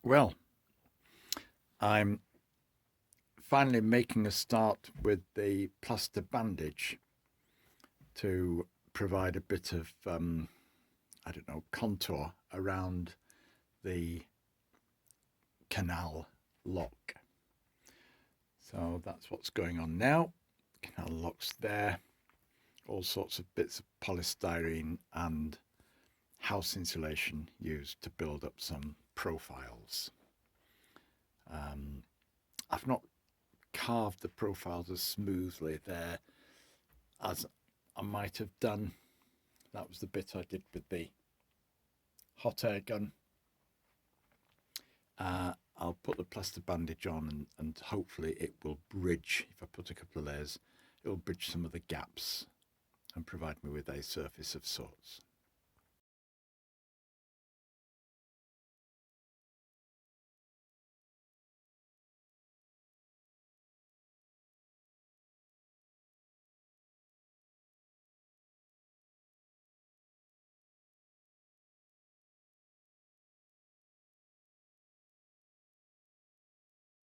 Well, I'm finally making a start with the plaster bandage to provide a bit of, I don't know, contour around the canal lock. So that's what's going on now. Canal lock's there. All sorts of bits of polystyrene and house insulation used to build up some profiles. I've not carved the profiles as smoothly there as I might have done. That was the bit I did with the hot air gun. I'll put the plaster bandage on and hopefully it will bridge, if I put a couple of layers, it will bridge some of the gaps and provide me with a surface of sorts.